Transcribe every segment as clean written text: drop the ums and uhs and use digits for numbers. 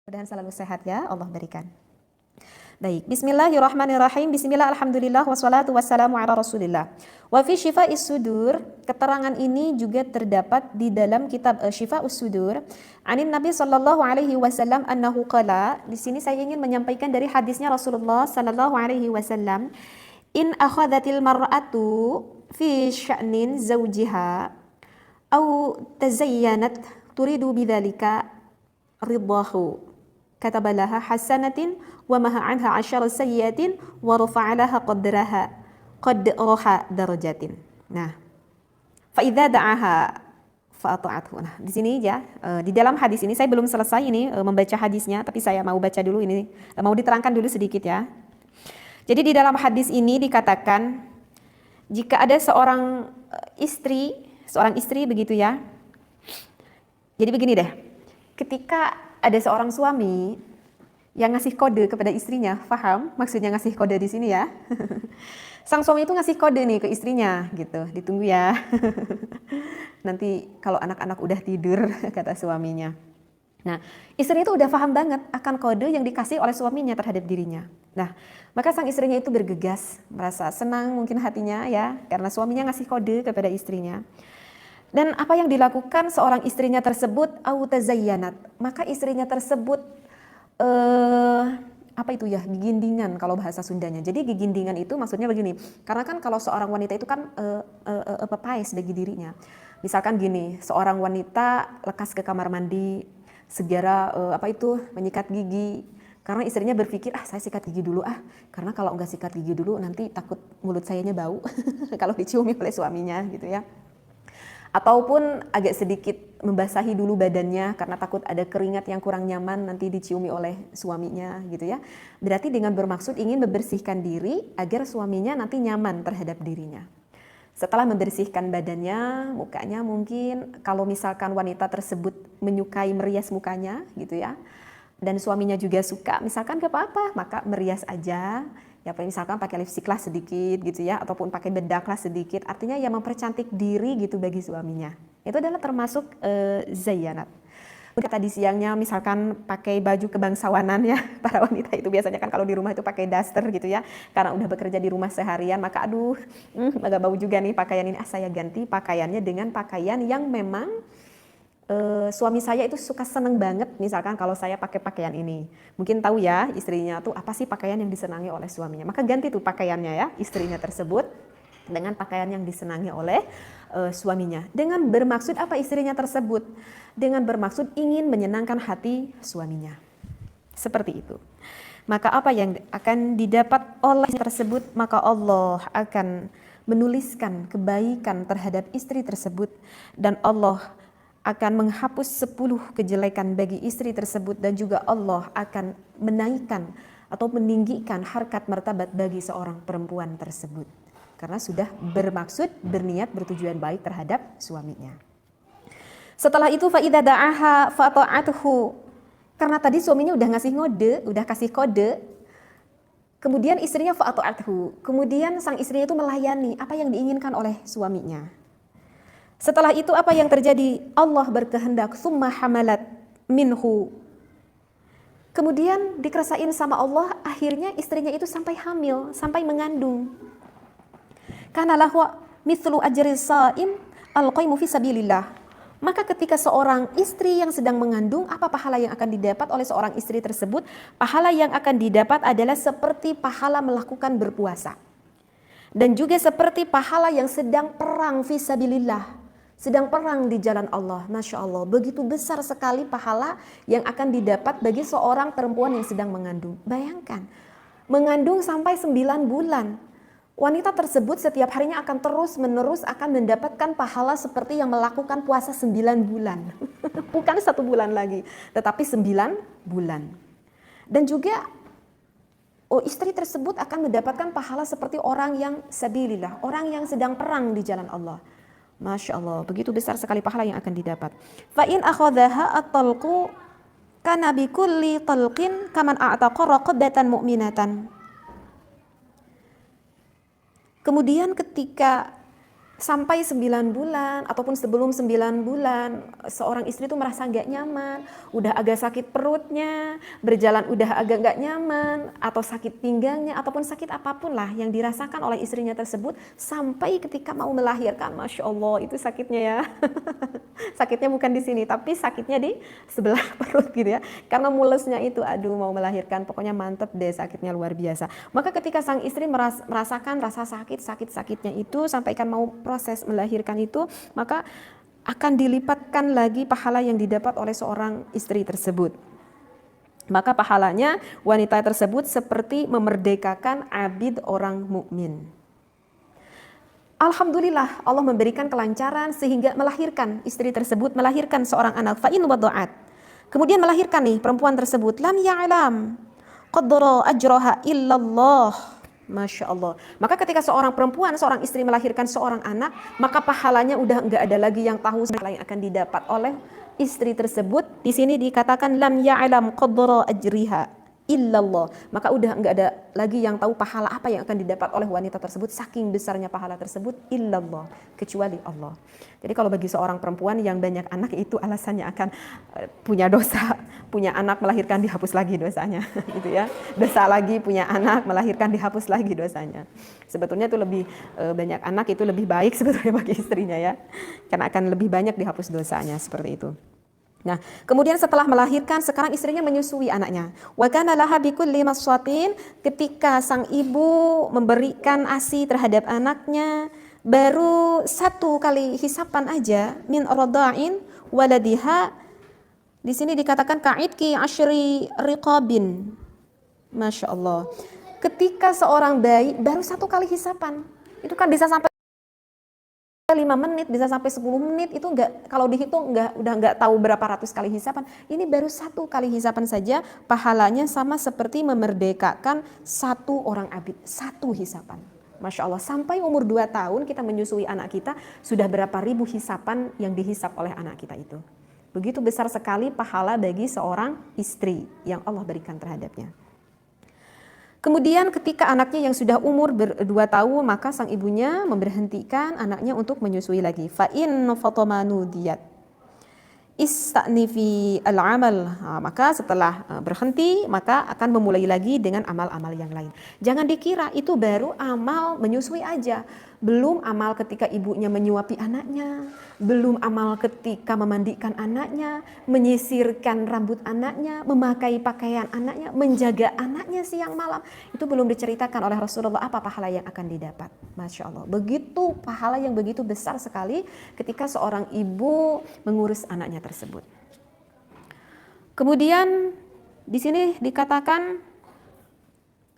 Mudah-mudahan selalu sehat ya, Allah berikan. Baik, bismillahirrahmanirrahim. Bismillah, alhamdulillah, wassalatu wassalamu ala rasulillah. Wa fi syifa'is sudur, keterangan ini juga terdapat di dalam kitab Syifa'us Sudur. Anin Nabi sallallahu alaihi wasallam annahu qala, di sini saya ingin menyampaikan dari hadisnya Rasulullah sallallahu alaihi wasallam, in akhadhatil mar'atu fi sya'nin zawjiha au tazayyanat turidu bidzalika ridahu katabalaha hasanatin wa maha anha asyara sayyatin wa rafa'alaha qadraha darajatin. Nah, fa idza da'aha fa ata'athu. Nah, di sini ya, di dalam hadis ini saya belum selesai ini membaca hadisnya, tapi saya mau baca dulu ini, mau diterangkan dulu sedikit ya. Jadi di dalam hadis ini dikatakan jika ada seorang istri begitu ya. Jadi begini deh. Ketika ada seorang suami yang ngasih kode kepada istrinya, paham maksudnya ngasih kode di sini ya? Sang suami itu ngasih kode nih ke istrinya, gitu. Ditunggu ya. Nanti kalau anak-anak udah tidur, kata suaminya. Nah, istri itu udah paham banget akan kode yang dikasih oleh suaminya terhadap dirinya. Nah, maka sang istrinya itu bergegas, merasa senang mungkin hatinya ya, karena suaminya ngasih kode kepada istrinya. Dan apa yang dilakukan seorang istrinya tersebut, au tazayyanat, maka istrinya tersebut apa itu ya, gigindingan kalau bahasa Sundanya. Jadi gigindingan itu maksudnya begini, karena kan kalau seorang wanita itu kan pepais bagi dirinya. Misalkan gini, seorang wanita lekas ke kamar mandi, segera menyikat gigi, karena istrinya berpikir, saya sikat gigi dulu karena kalau enggak sikat gigi dulu nanti takut mulut sayanya bau kalau diciumi oleh suaminya gitu ya. Ataupun agak sedikit membasahi dulu badannya karena takut ada keringat yang kurang nyaman nanti diciumi oleh suaminya gitu ya. Berarti dengan bermaksud ingin membersihkan diri agar suaminya nanti nyaman terhadap dirinya. Setelah membersihkan badannya, mukanya mungkin kalau misalkan wanita tersebut menyukai merias mukanya gitu ya, dan suaminya juga suka, misalkan gak apa-apa, maka merias aja. Ya misalkan pakai lipstik lah sedikit gitu ya, ataupun pakai bedak lah sedikit, artinya ya mempercantik diri gitu bagi suaminya. Itu adalah termasuk zayyanat. Tadi siangnya misalkan pakai baju kebangsawanan ya, para wanita itu biasanya kan kalau di rumah itu pakai daster gitu ya, karena udah bekerja di rumah seharian, maka agak bau juga nih pakaian ini, saya ganti pakaiannya dengan pakaian yang memang suami saya itu suka seneng banget, misalkan kalau saya pakai pakaian ini. Mungkin tahu ya istrinya tuh apa sih pakaian yang disenangi oleh suaminya. Maka ganti tuh pakaiannya ya, istrinya tersebut dengan pakaian yang disenangi oleh suaminya. Dengan bermaksud apa istrinya tersebut? Dengan bermaksud ingin menyenangkan hati suaminya. Seperti itu. Maka apa yang akan didapat oleh tersebut? Maka Allah akan menuliskan kebaikan terhadap istri tersebut. Dan Allah akan menghapus 10 kejelekan bagi istri tersebut, dan juga Allah akan menaikkan atau meninggikan harkat martabat bagi seorang perempuan tersebut karena sudah bermaksud, berniat, bertujuan baik terhadap suaminya. Setelah itu fa idza da'aha fa ta'atuhu, karena tadi suaminya udah kasih kode, kemudian istrinya fa ta'atuhu, kemudian sang istrinya itu melayani apa yang diinginkan oleh suaminya. Setelah itu apa yang terjadi? Allah berkehendak, summa hamalat minhu. Kemudian dikerasain sama Allah, akhirnya istrinya itu sampai hamil, sampai mengandung. Kana lahu mithlu ajri shaim al-qaimu fi sabilillah. Maka ketika seorang istri yang sedang mengandung, apa pahala yang akan didapat oleh seorang istri tersebut? Pahala yang akan didapat adalah seperti pahala melakukan berpuasa. Dan juga seperti pahala yang sedang perang fi sabilillah, sedang perang di jalan Allah. Masya Allah, begitu besar sekali pahala yang akan didapat bagi seorang perempuan yang sedang mengandung. Bayangkan, mengandung sampai 9 bulan. Wanita tersebut setiap harinya akan terus menerus akan mendapatkan pahala seperti yang melakukan puasa 9 bulan. Bukan 1 bulan lagi, tetapi 9 bulan. Dan juga istri tersebut akan mendapatkan pahala seperti orang yang sabilillah, orang yang sedang perang di jalan Allah. Masya Allah, begitu besar sekali pahala yang akan didapat. Fa in akhadhaha at-talqu kana bi kulli talqin kaman a'taqa raqabatan mu'minatan. Kemudian ketika sampai 9 bulan ataupun sebelum 9 bulan seorang istri itu merasa nggak nyaman, udah agak sakit perutnya, berjalan udah agak nggak nyaman, atau sakit pinggangnya, ataupun sakit apapun lah yang dirasakan oleh istrinya tersebut sampai ketika mau melahirkan. Masya Allah, itu sakitnya ya. Sakitnya bukan di sini, tapi sakitnya di sebelah perut gitu ya. Karena mulesnya itu, aduh mau melahirkan, pokoknya mantep deh, sakitnya luar biasa. Maka ketika sang istri merasakan rasa sakit-sakitnya itu sampai kan mau proses melahirkan itu, maka akan dilipatkan lagi pahala yang didapat oleh seorang istri tersebut. Maka pahalanya wanita tersebut seperti memerdekakan abid orang mukmin. Alhamdulillah Allah memberikan kelancaran sehingga melahirkan, istri tersebut melahirkan seorang anak. Fa in wada'at, kemudian melahirkan nih perempuan tersebut, lam ya'lam qadra ajraha illallah. Masya Allah. Maka ketika seorang perempuan, seorang istri melahirkan seorang anak, maka pahalanya udah nggak ada lagi yang tahu yang akan didapat oleh istri tersebut. Di sini dikatakan lam ya'lam qadra ajriha illallah. Maka udah nggak ada lagi yang tahu pahala apa yang akan didapat oleh wanita tersebut, saking besarnya pahala tersebut, illallah, kecuali Allah. Jadi kalau bagi seorang perempuan yang banyak anak, itu alasannya akan punya dosa, punya anak melahirkan dihapus lagi dosanya gitu ya. Dosa lagi, punya anak melahirkan dihapus lagi dosanya. Sebetulnya itu lebih banyak anak itu lebih baik sebetulnya bagi istrinya ya. Karena akan lebih banyak dihapus dosanya, seperti itu. Nah, kemudian setelah melahirkan, sekarang istrinya menyusui anaknya. Wa kana laha bikulli maswatin, ketika sang ibu memberikan ASI terhadap anaknya, baru 1 kali hisapan aja min rada'in waladiha. Di sini dikatakan ka'idki asyri riqabin. Masya Allah. Ketika seorang bayi baru 1 kali hisapan, itu kan bisa sampai 5 menit, bisa sampai 10 menit, itu enggak, kalau dihitung udah enggak tahu berapa ratus kali hisapan. Ini baru 1 kali hisapan saja, pahalanya sama seperti memerdekakan 1 orang abid, 1 hisapan. Masya Allah, sampai umur 2 tahun kita menyusui anak kita, sudah berapa ribu hisapan yang dihisap oleh anak kita itu. Begitu besar sekali pahala bagi seorang istri yang Allah berikan terhadapnya. Kemudian ketika anaknya yang sudah umur 2 tahun, maka sang ibunya memberhentikan anaknya untuk menyusui lagi. Fa in fatamanu diyat ista'nifi al-amal. Maka setelah berhenti, maka akan memulai lagi dengan amal-amal yang lain. Jangan dikira itu baru amal menyusui aja. Belum amal ketika ibunya menyuapi anaknya, belum amal ketika memandikan anaknya, menyisirkan rambut anaknya, memakai pakaian anaknya, menjaga anaknya siang malam. Itu belum diceritakan oleh Rasulullah apa pahala yang akan didapat. Masya Allah, begitu pahala yang begitu besar sekali ketika seorang ibu mengurus anaknya tersebut. Kemudian di sini dikatakan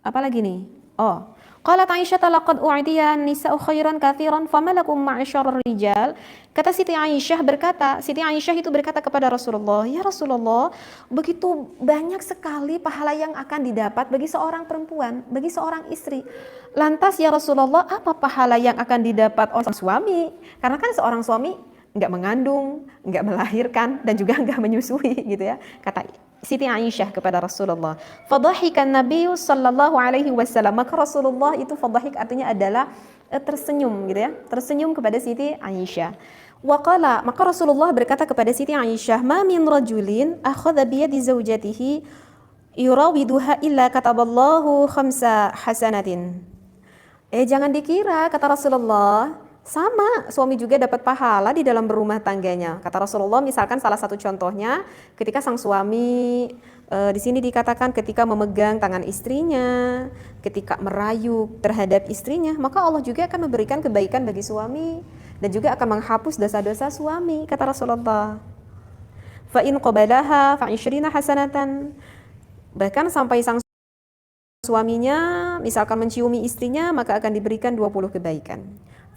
apa lagi nih? Qalat Aisyah laqad u'tiya nisa'u khairan katsiran famalakum ma'asyarul rijal. Kata Siti Aisyah itu berkata kepada Rasulullah, "Ya Rasulullah, begitu banyak sekali pahala yang akan didapat bagi seorang perempuan, bagi seorang istri. Lantas ya Rasulullah, apa pahala yang akan didapat oleh suami? Karena kan seorang suami enggak mengandung, enggak melahirkan, dan juga enggak menyusui gitu ya." Kata Siti Aisyah kepada Rasulullah. Fadhahikan Nabi sallallahu alaihi wasallam. Maka Rasulullah itu fadhahik artinya adalah tersenyum gitu ya. Tersenyum kepada Siti Aisyah. Wa qala, maka Rasulullah berkata kepada Siti Aisyah, "Ma min rajulin akhadha bi yadi zawjatihi yurawiduha illa kataballahu 5 hasanatin." Jangan dikira, kata Rasulullah, sama suami juga dapat pahala di dalam berumah tangganya. Kata Rasulullah, misalkan salah satu contohnya ketika sang suami di sini dikatakan ketika memegang tangan istrinya, ketika merayu terhadap istrinya, maka Allah juga akan memberikan kebaikan bagi suami dan juga akan menghapus dosa-dosa suami, kata Rasulullah. Fa in qabalaha fa 20 hasanatan. Bahkan sampai sang suaminya misalkan menciumi istrinya, maka akan diberikan 20 kebaikan.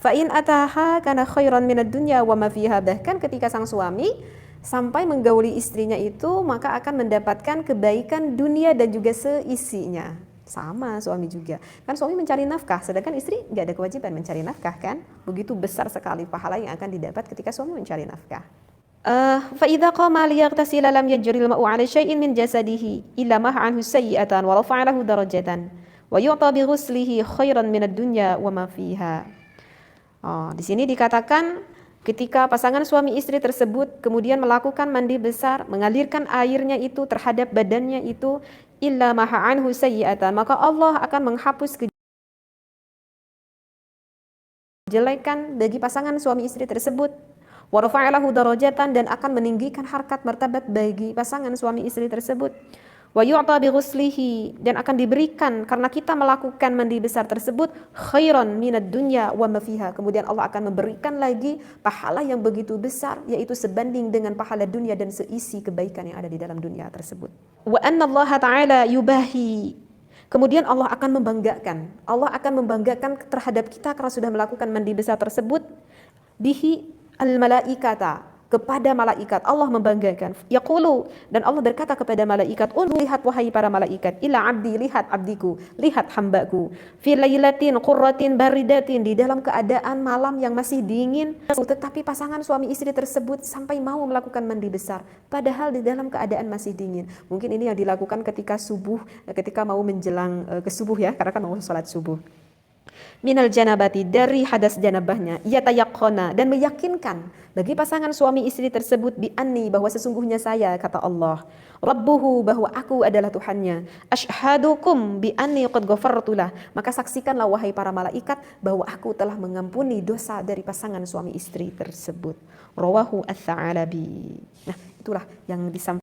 Fa'in ataha kana khairan minad dunya wa ma fiha. Bahkan ketika sang suami sampai menggauli istrinya itu, maka akan mendapatkan kebaikan dunia dan juga seisinya. Sama suami juga. Kan suami mencari nafkah, sedangkan istri enggak ada kewajiban mencari nafkah kan? Begitu besar sekali pahala yang akan didapat ketika suami mencari nafkah. Fa idza qama liyaghtasila lam yajril ma'u 'ala syai'in min jasadihi illa maha 'anhu sayyi'atan wa rafa'ahu darajatan wa yu'ta bi ghuslihi khairan minad dunya wa ma fiha. Di sini dikatakan ketika pasangan suami istri tersebut kemudian melakukan mandi besar, mengalirkan airnya itu terhadap badannya itu, illa maha anhu sayyi'atan, maka Allah akan menghapus kejelekan bagi pasangan suami istri tersebut. Wa rafa'a lahu darajatan, dan akan meninggikan harkat martabat bagi pasangan suami istri tersebut. Wa yu'ta bi ghuslihi, dan akan diberikan karena kita melakukan mandi besar tersebut khairan minad dunya wa ma fiha. Kemudian Allah akan memberikan lagi pahala yang begitu besar, yaitu sebanding dengan pahala dunia dan seisi kebaikan yang ada di dalam dunia tersebut. Wa anna Allah ta'ala yubahi, kemudian Allah akan membanggakan terhadap kita karena sudah melakukan mandi besar tersebut, bihi al-malaikata, kepada malaikat. Allah membanggakan. Yaqulu, dan Allah berkata kepada malaikat, lihat wahai para malaikat, ila abdi, lihat abdiku, lihat hambaku, fi lailatin qurratin baridatin, di dalam keadaan malam yang masih dingin, tetapi pasangan suami istri tersebut sampai mau melakukan mandi besar, padahal di dalam keadaan masih dingin. Mungkin ini yang dilakukan ketika subuh, ketika mau menjelang ke subuh ya, karena kan mau salat subuh. Minal janabati, dari hadas janabahnya, yatayaqqana, dan meyakinkan bagi pasangan suami istri tersebut, bi anni, bahwa sesungguhnya saya, kata Allah, rabbuhu, bahwa aku adalah Tuhannya, ashhadukum bi anni qad ghafartulah, maka saksikanlah wahai para malaikat bahwa aku telah mengampuni dosa dari pasangan suami istri tersebut. Rawahu ats-Tsa'alabi. Nah, itulah yang disampaikan